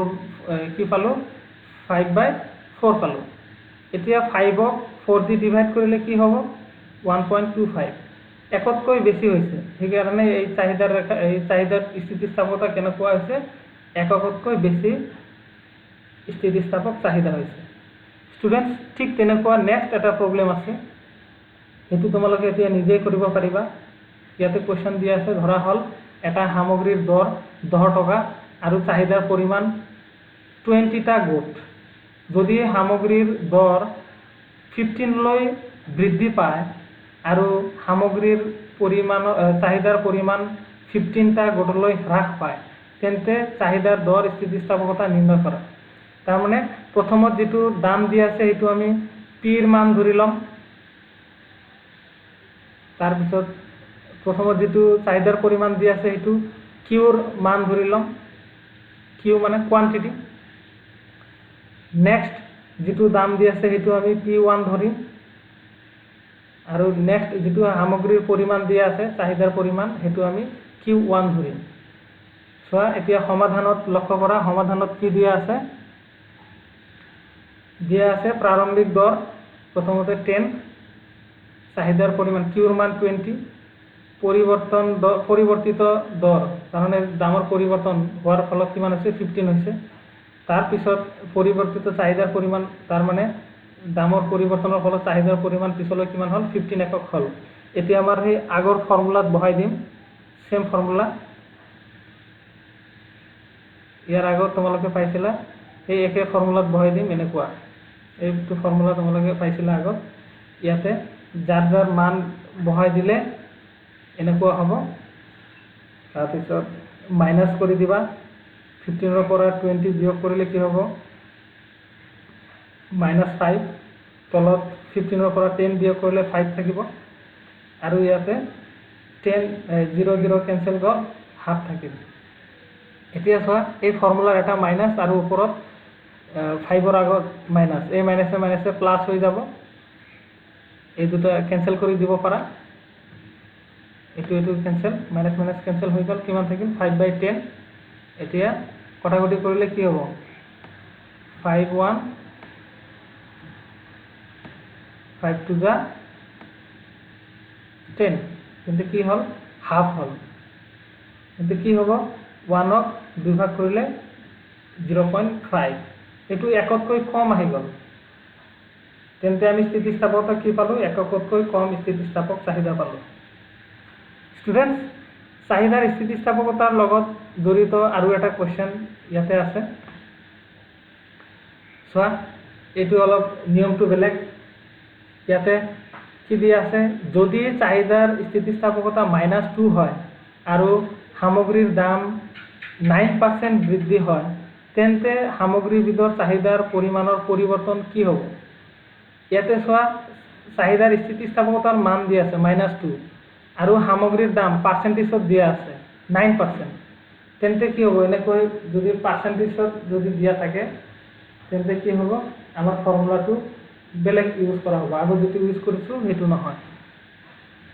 কি পালোঁ, 5/4 পালোঁ। এতিয়া 5ক 4 দি ডিভাইড কৰিলে কি হ'ব, 1.25। একতকৈ বেছি হৈছে, সেইকাৰণে এই চাহিদাৰ স্থিতিস্থাপকতা কেনেকুৱা হৈছে, এককতকৈ বেছি স্থিতিস্থাপক চাহিদা হৈছে। ষ্টুডেণ্টছ, ঠিক তেনেকুৱা নেক্সট এটা প্ৰব্লেম আছে, সেইটো তোমালোকে এতিয়া নিজেই কৰিব পাৰিবা। ইয়াতে কুৱেশ্যন দিয়া আছে, ধৰা হ'ল এটা সামগ্ৰীৰ দৰ 10 টকা আৰু চাহিদাৰ পৰিমাণ 20টা গোট। যদি সামগ্ৰীৰ দৰ 15লৈ বৃদ্ধি পায় আৰু সামগ্ৰীৰ চাহিদাৰ পৰিমাণ 15টা গোটলৈ হ্ৰাস পায়, তেন্তে চাহিদাৰ দৰ স্থিতিস্থাপকতা নিৰ্ণয় কৰা। তাৰমানে প্ৰথমত যিটো দাম দিয়া আছে সেইটো আমি পিৰ মান ধৰি ল'ম। তাৰপিছত প্ৰথমত যিটো চাহিদাৰ পৰিমাণ দিয়া আছে সেইটো কিউৰ মান ধৰি ল'ম, কিউ মানে কোৱান্টিটি। নেক্সট যিটো দাম দি আছে সেইটো আমি P1 ধৰিম, আৰু নেক্সট যিটো সামগ্ৰীৰ পৰিমাণ দিয়া আছে চাহিদাৰ পৰিমাণ সেইটো আমি Q1 ধৰিম। চোৱা এতিয়া সমাধানত লক্ষ্য কৰা, সমাধানত কি দিয়া আছে, দিয়া আছে প্ৰাৰম্ভিক দৰ প্ৰথমতে 10, চাহিদাৰ পৰিমাণ কিউৰ মান 20, পৰিৱৰ্তিত দৰ তাৰমানে দামৰ পৰিৱৰ্তন হোৱাৰ ফলত কিমান হৈছে 15 হৈছে। তাৰপিছত পৰিৱৰ্তিত চাহিদাৰ পৰিমাণ তাৰমানে দামৰ পৰিৱৰ্তনৰ ফলত চাহিদাৰ পৰিমাণ পিছলৈ কিমান হ'ল 15 একক হ'ল। এতিয়া আমাৰ সেই আগৰ ফৰ্মুলাত বহাই দিম, চেম ফৰ্মুলা ইয়াৰ আগত তোমালোকে পাইছিলা, সেই একে ফৰ্মুলাত বহাই দিম। এনেকুৱা এইটো ফৰ্মুলা তোমালোকে পাইছিলা আগত, ইয়াতে যাৰ যাৰ মান বহাই দিলে এনেকুৱা হ'ব। তাৰপিছত মাইনাছ কৰি দিবা, 15ৰ পৰা 20 বিয়োগ কৰিলে কি হ'ব, -5, তলত 15ৰ পৰা 10 বিয়োগ কৰিলে 5 থাকিব, আৰু ইয়াতে 0 কেঞ্চেল গ'ল, হাফ থাকিব। এতিয়া চোৱা এই ফৰ্মুলাৰ এটা মাইনাছ আৰু ওপৰত 5ৰ আগত মাইনাছ, এই মাইনাছে মাইনাছে প্লাছ হৈ যাব, এই দুটা কেঞ্চেল কৰি দিব পাৰা, এইটো কেঞ্চেল, মাইনাছ মাইনাছ কেঞ্চেল হৈ গ'ল, কিমান থাকিল 5/10। এতিয়া কটাকটি কৰিলে কি হ'ব, 5 2 যা 10, কিন্তু কি হ'ল হাফ হ'ল। কিন্তু কি হ'ব, 1ক 2 ভাগ কৰিলে 0.5, এইটো একতকৈ কম আহি গ'ল। তেন্তে আমি স্থিতিস্থাপকতা কি পালোঁ, এককতকৈ কম স্থিতিস্থাপক চাহিদা পালোঁ। ষ্টুডেণ্টছ, চাহিদাৰ স্থিতিস্থাপকতাৰ লগত জড়িত আৰু এটা কুৱেশ্যন ইয়াতে আছে। চোৱা এইটো অলপ নিয়মটো বেলেগ। ইয়াতে কি দিয়া আছে, যদি চাহিদাৰ স্থিতিস্থাপকতা -2 হয় আৰু সামগ্ৰীৰ দাম 9% বৃদ্ধি হয়, তেন্তে সামগ্ৰীবিধৰ চাহিদাৰ পৰিমাণৰ পৰিৱৰ্তন কি হ'ব। ইয়াতে চোৱা চাহিদাৰ স্থিতিস্থাপকতাৰ মান দিয়া আছে -2 আৰু সামগ্ৰীৰ দাম পাৰ্চেণ্টেজত দিয়া আছে 9%, তেন্তে কি হ'ব, এনেকৈ যদি পাৰ্চেণ্টেজত যদি দিয়া থাকে তেন্তে কি হ'ব, আমাৰ ফৰ্মুলাটো বেলেগ ইউজ কৰা হ'ব, আগত যিটো ইউজ কৰিছোঁ সেইটো নহয়।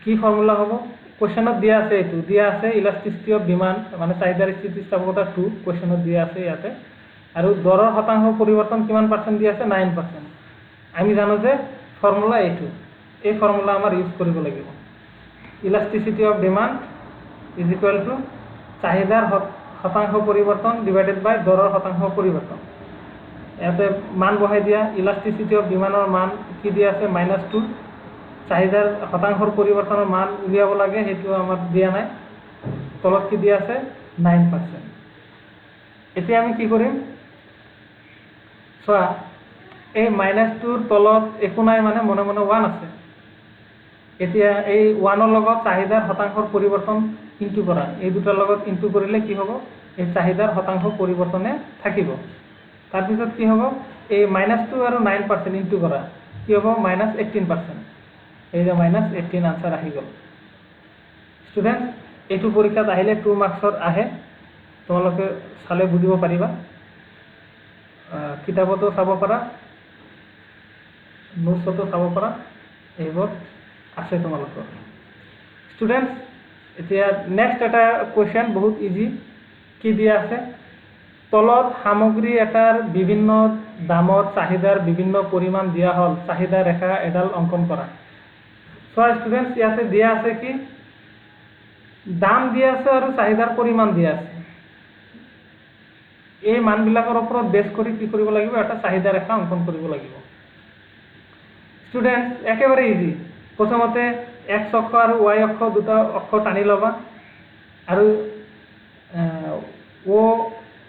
কি ফৰ্মুলা হ'ব, কুৱেশ্যনত দিয়া আছে, এইটো দিয়া আছে ইলাষ্টিচিটি অফ ডিমাণ্ড মানে চাহিদাৰ স্থিতিস্থাপকতা 2 কুৱেশ্যনত দিয়া আছে ইয়াতে, আৰু দৰৰ শতাংশ পৰিৱৰ্তন কিমান পাৰ্চেণ্ট দিয়া আছে 9%। আমি জানো যে ফৰ্মুলা এইটো, এই ফৰ্মুলা আমাৰ ইউজ কৰিব লাগিব। Elasticity of demand is equal to চাহিদাৰ শতাংশ পৰিৱৰ্তন ডিভাইডেড বাই দৰৰ শতাংশ পৰিৱৰ্তন। ইয়াতে মান বহাই দিয়া, ইলাষ্টিচিটি অফ ডিমাণ্ডৰ মান কি দিয়া আছে -2, চাহিদাৰ শতাংশৰ পৰিৱৰ্তনৰ মান উলিয়াব লাগে, সেইটো আমাৰ দিয়া নাই, তলত কি দিয়া আছে 9%। এতিয়া আমি কি কৰিম, চোৱা এই -2ৰ তলত একো নাই, মানে মনে মনে 1 আছে। এতিয়া এই 1ৰ লগত চাহিদাৰ শতাংশৰ পৰিৱৰ্তন ইনটু কৰা, এই দুটাৰ লগত ইনটু কৰিলে কি হ'ব, এই চাহিদাৰ শতাংশ পৰিৱৰ্তনে থাকিব। তাৰপিছত কি হ'ব, এই -2 আৰু 9% ইনটু কৰা, কি হ'ব -18%, এই যে -18 আনচাৰ আহি গ'ল। ষ্টুডেণ্টছ, এইটো পৰীক্ষাত আহিলে 2 মাৰ্কছৰ আহে, তোমালোকে চালে বুজিব পাৰিবা, কিতাপতো চাব পাৰা, নোটছতো চাব পাৰা, এইবোৰ আছে তোমালোকৰ। ষ্টুডেণ্টছ, এতিয়া নেক্সট এটা কুৱেশ্যন বহুত ইজি, কি দিয়া আছে, তলত সামগ্ৰী এটাৰ বিভিন্ন দামত চাহিদাৰ বিভিন্ন পৰিমাণ দিয়া হ'ল, চাহিদা ৰেখা এডাল অংকন কৰা। চোৱা ষ্টুডেণ্টছ, ইয়াতে দিয়া আছে কি দাম দিয়া আছে আৰু চাহিদাৰ পৰিমাণ দিয়া আছে। এই মানবিলাকৰ ওপৰত বেছ কৰি কি কৰিব লাগিব, এটা চাহিদা ৰেখা অংকন কৰিব লাগিব। ষ্টুডেণ্টছ একেবাৰে ইজি। প্ৰথমতে এক্স অক্ষ আৰু ৱাই অক্ষ দুটা অক্ষ টানি ল'বা আৰু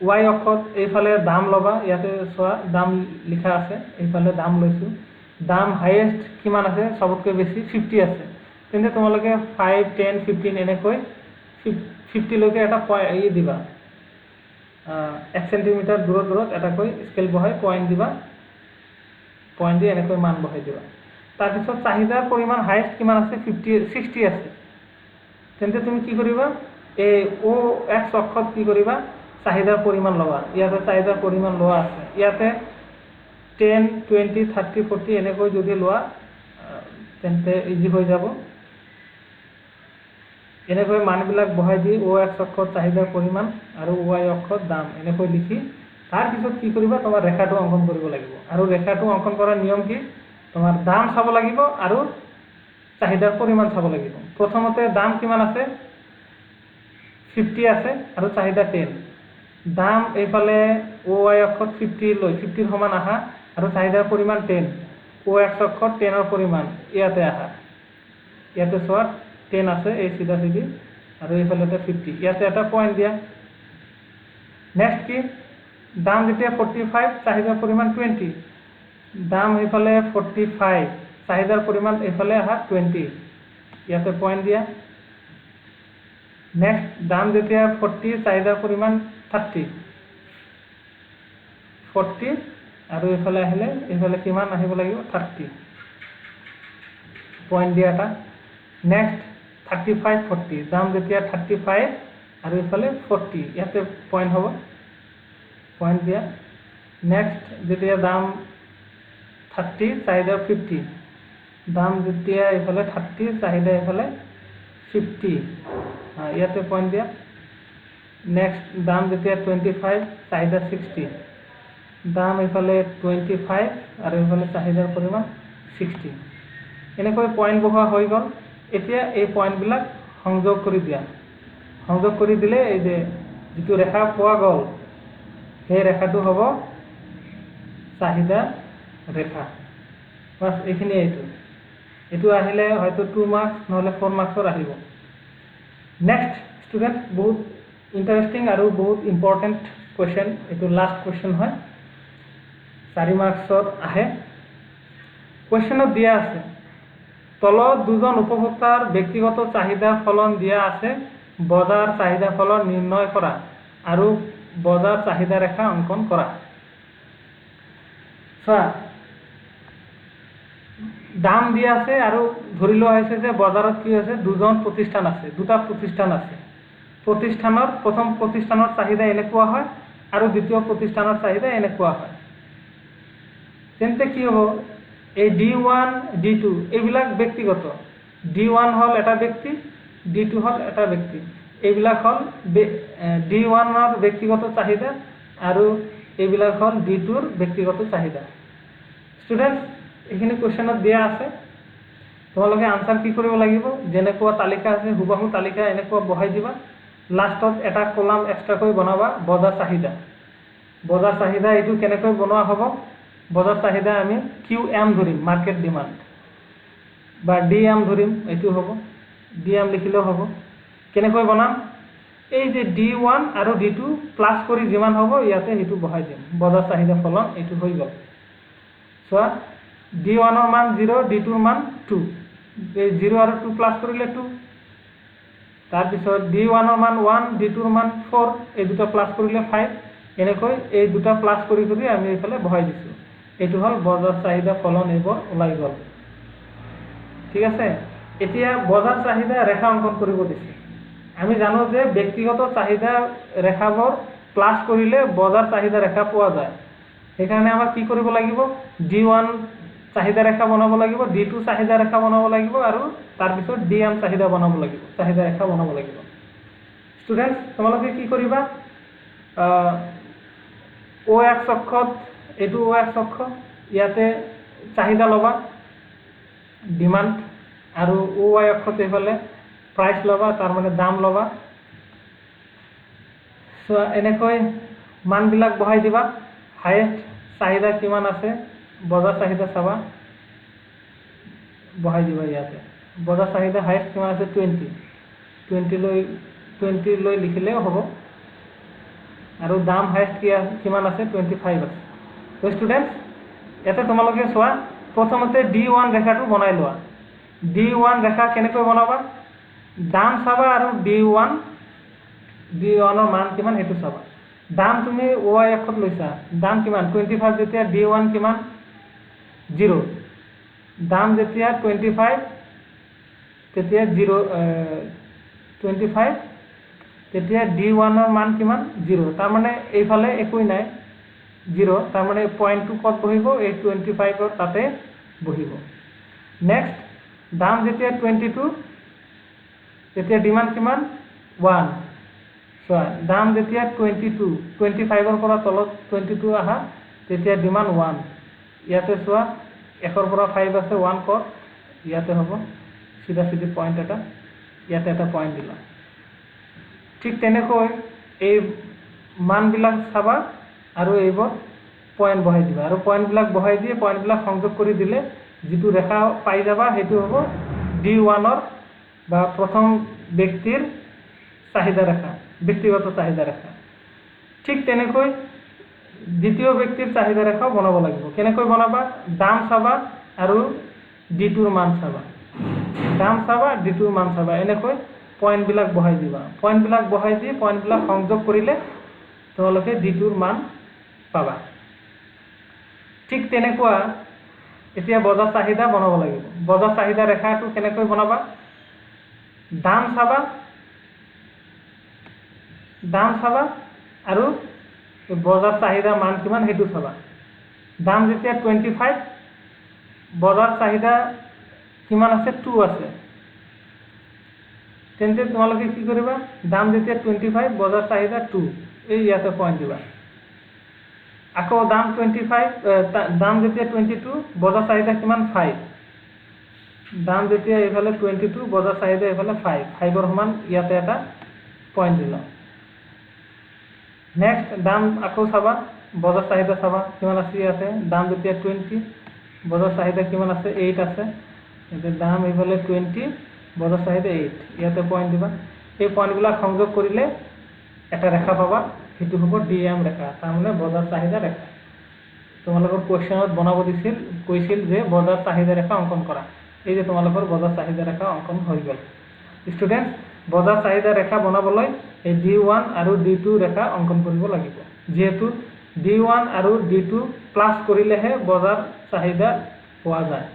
ৱাই অক্ষত এইফালে দাম ল'বা। ইয়াতে চোৱা দাম লিখা আছে, এইফালে দাম লৈছোঁ। দাম হায়েষ্ট কিমান আছে, চবতকৈ বেছি 50 আছে। তেন্তে তোমালোকে 5, 10, 15 এনেকৈ 50লৈকে এটা দিবা, 1 চেণ্টিমিটাৰ দূৰত দূৰত এটাকৈ স্কেল বহাই পইণ্ট দিবা, পইণ্ট দি এনেকৈ মান বহাই দিবা। তাৰপিছত চাহিদাৰ পৰিমাণ হায়েষ্ট কিমান আছে, 60 আছে। তেন্তে তুমি কি কৰিবা, এই এক্স অক্ষত কি কৰিবা, চাহিদাৰ পৰিমাণ ল'বা। ইয়াতে চাহিদাৰ পৰিমাণ লোৱা আছে। ইয়াতে 10, 20, 30, 40 এনেকৈ যদি লোৱা তেন্তে ইজি হৈ যাব। এনেকৈ মানবিলাক বহাই দি এক্স অক্ষত চাহিদাৰ পৰিমাণ আৰু ৱাই অক্ষত দাম এনেকৈ লিখি তাৰপিছত কি কৰিবা, তোমাৰ ৰেখাটো অংকন কৰিব লাগিব। আৰু ৰেখাটো অংকন কৰাৰ নিয়ম কি, তোমাৰ দাম চাব লাগিব আৰু চাহিদাৰ পৰিমাণ চাব লাগিব। প্ৰথমতে দাম কিমান আছে, 50 আছে আৰু চাহিদা 10। দাম এইফালে ৱাই অক্ষত 50 লৈ 50ৰ সমান আহা আৰু চাহিদাৰ পৰিমাণ 10। এক্স অক্ষত 10ৰ পৰিমাণ ইয়াতে আহা। ইয়াতে চোৱা 10 আছে, এই চিধা চিধি, আৰু এইফালে 50। ইয়াতে এটা পইণ্ট দিয়া। নেক্সট কি, দাম যেতিয়া 45, চাহিদাৰ পৰিমাণ 20। দাম এইফালে 45, চাহিদাৰ পৰিমাণ এইফালে আহা 20। ইয়াতে পইণ্ট দিয়া। নেক্সট দাম যেতিয়া 40, চাহিদাৰ পৰিমাণ 30। 40 আৰু এইফালে আহিলে এইফালে কিমান আহিব লাগিব, 30। পইণ্ট দিয়া এটা। নেক্সট 35, 40, দাম যেতিয়া 35 আৰু এইফালে 40, ইয়াতে পইণ্ট হ'ব, পইণ্ট দিয়া। নেক্সট যেতিয়া দাম 30, চাহিদা 50, দাম যেতিয়া এইফালে 30, চাহিদা এইফালে 50, ইয়াতে পইণ্ট দিয়া। নেক্সট দাম যেতিয়া 25, চাহিদা 60, দাম এইফালে 25 আৰু এইফালে চাহিদাৰ পৰিমাণ 60। এনেকৈ পইণ্ট বহোৱা হৈ গ'ল। এতিয়া এই পইণ্টবিলাক সংযোগ কৰি দিয়া। সংযোগ কৰি দিলে এই যে যিটো ৰেখা পোৱা গ'ল, সেই ৰেখাটো হ'ব চাহিদা ৰেখা। বাছ এইখিনিয়ে। এইটো আহিলে হয়তো 2 মাৰ্কছ নহ'লে 4 মাৰ্কছৰ আহিব। নেক্সট ষ্টুডেণ্ট, বহুত ইণ্টাৰেষ্টিং আৰু বহুত ইম্পৰ্টেণ্ট কুৱেশ্যন। এইটো লাষ্ট কুৱেশ্যন হয়, 4 মাৰ্কছত আহে। কুৱেশ্যনত দিয়া আছে, তলত দুজন উপভোক্তাৰ ব্যক্তিগত চাহিদা ফলন দিয়া আছে, বজাৰ চাহিদা ফলন নিৰ্ণয় কৰা আৰু বজাৰ চাহিদা ৰেখা অংকন কৰা। চোৱা, দাম দিয়া আছে আৰু ধৰি লোৱা হৈছে যে বজাৰত কি হৈছে, দুটা প্ৰতিষ্ঠান আছে। প্ৰতিষ্ঠানৰ প্ৰথম প্ৰতিষ্ঠানৰ চাহিদা এনেকুৱা হয় আৰু দ্বিতীয় প্ৰতিষ্ঠানৰ চাহিদা এনেকুৱা হয়। তেন্তে কি হ'ব, এই D1, D2 এইবিলাক ব্যক্তিগত। D1 হ'ল এটা ব্যক্তি, D2 হ'ল এটা ব্যক্তি। এইবিলাক হ'ল D1ৰ ব্যক্তিগত চাহিদা আৰু এইবিলাক হ'ল D2ৰ ব্যক্তিগত চাহিদা। ষ্টুডেণ্টছ, এইখিনি কুৱেশ্যনত দিয়া আছে। তোমালোকে আনচাৰ কি কৰিব লাগিব, যেনেকুৱা তালিকা আছে হুবহু তালিকা এনেকুৱা বহাই দিবা। লাষ্টত এটা কলাম এক্সট্ৰাকৈ বনাবা, বজাৰ চাহিদা। বজাৰ চাহিদা এইটো কেনেকৈ বনোৱা হ'ব, বজাৰ চাহিদা আমি QM ধৰিম, মাৰ্কেট ডিমাণ্ড, বা DM ধৰিম, এইটো হ'ব, DM লিখিলেও হ'ব। কেনেকৈ বনাম, এই যে D1 আৰু D2 প্লাছ কৰি যিমান হ'ব ইয়াতে সেইটো বহাই দিম, বজাৰ চাহিদা ফলন এইটো হৈ গ'ল। চোৱা, D1ৰ মান 0, D2ৰ মান 2, এই 0 আৰু 2 প্লাছ কৰিলে 2। তাৰপিছত D1ৰ মান 1, D2ৰ মান 4, এই দুটা প্লাছ কৰিলে 5। এনেকৈ এই দুটা প্লাছ কৰি কৰি আমি এইফালে বহাই দিছোঁ। এইটো হ'ল বজাৰ চাহিদা ফলন, এইবোৰ ওলাই গ'ল। ঠিক আছে। এতিয়া বজাৰ চাহিদা ৰেখা অংকন কৰিব দিছে। আমি জানো যে ব্যক্তিগত চাহিদা ৰেখাবোৰ প্লাছ কৰিলে বজাৰ চাহিদা ৰেখা পোৱা যায়। সেইকাৰণে আমাৰ কি কৰিব লাগিব, D1 চাহিদা ৰেখা বনাব লাগিব, D2 চাহিদা ৰেখা বনাব লাগিব আৰু তাৰপিছত DM চাহিদা বনাব লাগিব, চাহিদা ৰেখা বনাব লাগিব। ষ্টুডেণ্টছ, তোমালোকে কি কৰিবা, OX অক্ষত, এইটো OX অক্ষ, ইয়াতে চাহিদা ল'বা, ডিমাণ্ড আৰু OY অক্ষত এইফালে প্ৰাইচ ল'বা, তাৰমানে দাম ল'বা। চ' এনেকৈ মানবিলাক বহাই দিবা। হায়েষ্ট চাহিদা কিমান আছে, বজাৰ চাহিদা চাবা, বহাই দিবা ইয়াতে। বজাৰ চাহিদা হায়েষ্ট কিমান আছে 20 লৈ লিখিলেও হ'ব। আৰু দাম হায়েষ্ট কিমান আছে 25 আছে। তো ষ্টুডেণ্টছ, ইয়াতে তোমালোকে চোৱা, প্ৰথমতে D1 ৰেখাটো বনাই লোৱা। D1 ৰেখা কেনেকৈ বনাবা? দাম চাবা আৰু D1ৰ মান কিমান সেইটো চাবা। দাম তুমি OY অক্ষত লৈছা, দাম কিমান 25, যেতিয়া D1 কিমান 0, দাম যেতিয়া 25 তেতিয়া 25 তেতিয়া D1ৰ মান কিমান 0, তাৰমানে এইফালে একোই নাই 0, তাৰমানে পইণ্টটো ক'ত বহিব? এই 25ৰ তাতে বহিব। নেক্সট, দাম যেতিয়া 22 তেতিয়া ডিমাণ্ড কিমান 1। চোৱা, দাম যেতিয়া 25ৰ পৰা তলত 22 আহা তেতিয়া ডিমাণ্ড 1। ইয়াতে চোৱা 1ৰ পৰা 5 আছে, 1 ক'ত? ইয়াতে হ'ব, চিধা চিধি পইণ্ট এটা, ইয়াতে এটা পইণ্ট দিলা। ঠিক তেনেকৈ এই মানবিলাক চাবা আৰু এইবোৰ পইণ্ট বহাই দিবা। আৰু পইণ্টবিলাক বহাই দিয়ে পইণ্টবিলাক সংযোগ কৰি দিলে যিটো ৰেখা পাই যাবা সেইটো হ'ব D1ৰ বা প্ৰথম ব্যক্তিৰ চাহিদা ৰেখা, ব্যক্তিগত চাহিদা ৰেখা। ঠিক তেনেকৈ দ্বিতীয় ব্যক্তিৰ চাহিদা ৰেখাও বনাব লাগিব। কেনেকৈ বনাবা? দাম চাবা আৰু D2ৰ মান চাবা, দাম চাবা, D2ৰ মান চাবা, এনেকৈ পইণ্টবিলাক বহাই দিবা। পইণ্টবিলাক বহাই দি পইণ্টবিলাক সংযোগ কৰিলে তোমালোকে D2ৰ মান পাবা। ঠিক তেনেকুৱা এতিয়া বজাৰ চাহিদা বনাব লাগিব। বজাৰ চাহিদা ৰেখাটো কেনেকৈ বনাবা? দাম চাবা আৰু বজাৰ চাহিদা মান কিমান সেইটো চাবা। দাম যেতিয়া 25, বজাৰ চাহিদা কিমান আছে 2 আছে, তেন্তে তোমালোকে কি কৰিবা? দাম যেতিয়া 25, বজাৰ চাহিদা 2, এই ইয়াতে পইণ্ট দিবা। আকৌ দাম 25, দাম যেতিয়া 22, বজাৰ চাহিদা কিমান 5, দাম যেতিয়া এইফালে 22, বজাৰ চাহিদা এইফালে 5ৰ সমান ইয়াতে এটা পইণ্ট দিলা। নেক্সট, দাম আকৌ চাবা, বজাৰ চাহিদা চাবা কিমান আছে ইয়াতে। দাম যেতিয়া 20, বজাৰ চাহিদা কিমান আছে 8 আছে, এতিয়া দাম এইফালে 20, বজাৰ চাহিদা 8, ইয়াতে পইণ্ট দিবা। এই পইণ্টবিলাক সংযোগ কৰিলে এটা ৰেখা পাবা, সেইটো হ'ব DM ৰেখা, তাৰমানে বজাৰ চাহিদা ৰেখা। তোমালোকৰ কুৱেশ্যনত বনাব কৈছিল যে বজাৰ চাহিদা ৰেখা অংকন কৰা। এই যে তোমালোকৰ বজাৰ চাহিদা ৰেখা অংকন হৈ গ'ল। ষ্টুডেণ্ট, বজাৰ চাহিদা ৰেখা বনাবলৈ এই D1 আৰু D2 ৰেখা অংকন কৰিব লাগিব, যিহেতু D1 আৰু D2 প্লাছ কৰিলেহে বজাৰ চাহিদা পোৱা যায়।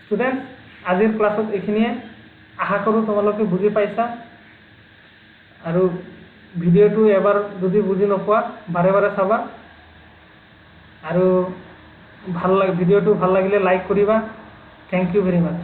ষ্টুডেণ্ট, আজিৰ ক্লাছত এইখিনিয়ে, আশা কৰোঁ তোমালোকে বুজি পাইছা। আৰু ভিডিঅ'টো এবাৰ যদি বুজি নোপোৱা বাৰে বাৰে চাবা। আৰু ভিডিঅ'টো ভাল লাগিলে লাইক কৰিবা। Thank you very much.